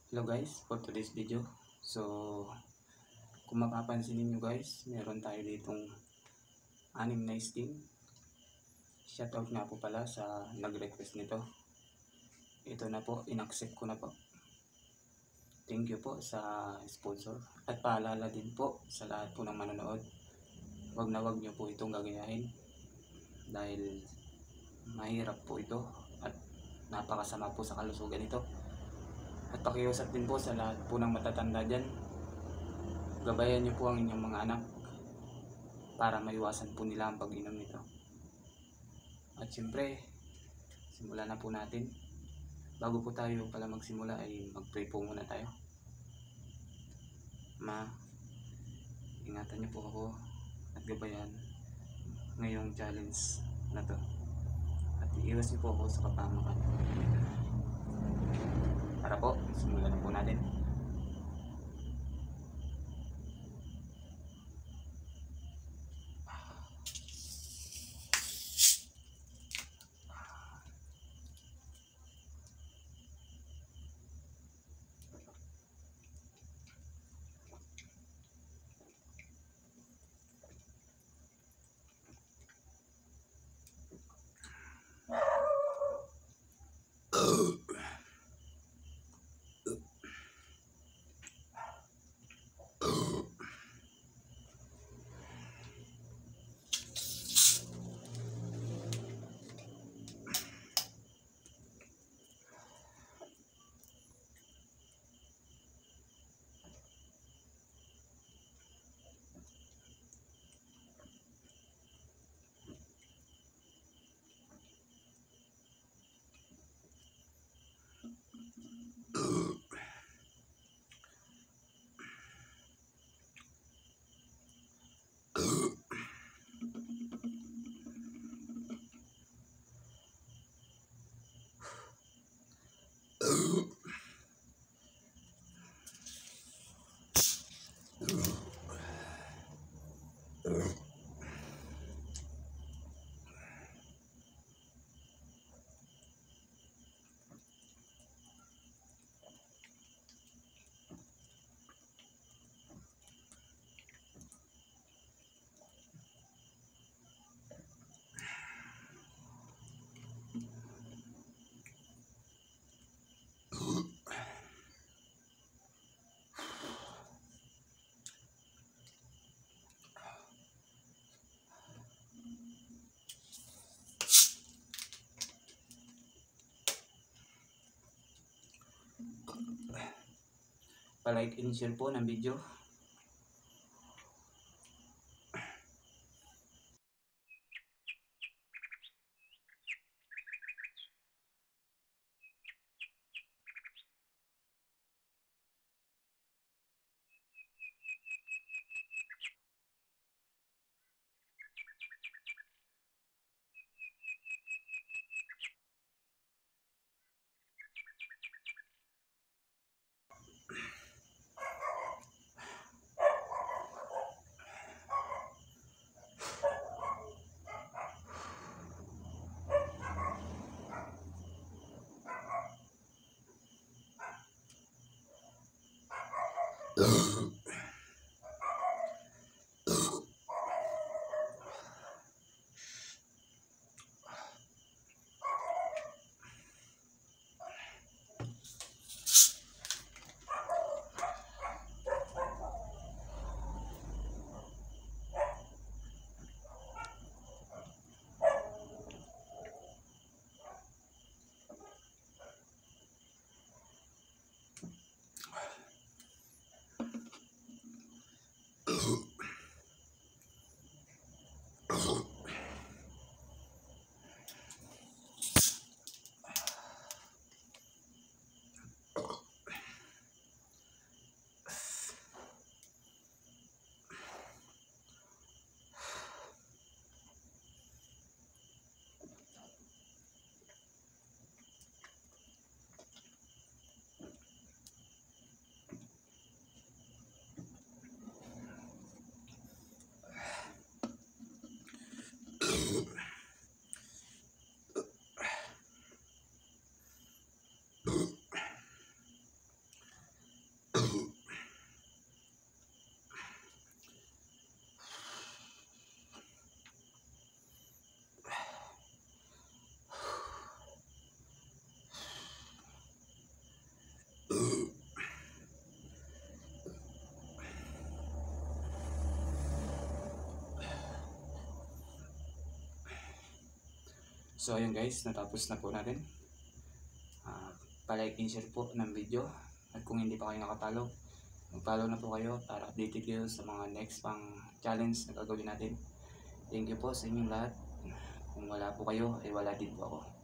Hello guys, for today's video. So, kung mapapansin niyo guys, meron tayo ditong 6 na sting. Shoutout nga po pala sa nag-request nito. Ito na po, in-accept ko na po. Thank you po sa sponsor. At paalala din po sa lahat po ng manonood. Wag na wag niyo po itong gagayahin. Dahil mahirap po ito at napakasama po sa kalusugan ito. At pakiusap din po sa lahat po ng matatanda dyan. Gabayan niyo po ang inyong mga anak para maiwasan po nila ang pag-inom nito. At siyempre, simulan na po natin. Bago po tayo pala magsimula ay mag-pray po muna tayo. Ingatan niyo po ako at gabayan ngayong challenge na to. At iiwas niyo po ako sa kapamakan. Para po, simulan na po natin. Pa-like and share po ng video. So ayun guys, natapos na po natin. Palike and share po ng video. At kung hindi pa kayo nakapollow, mag-follow na po kayo para updated kayo sa mga next pang challenge na gagawin natin. Thank you po sa inyong lahat. Kung wala po kayo, ay wala din po ako.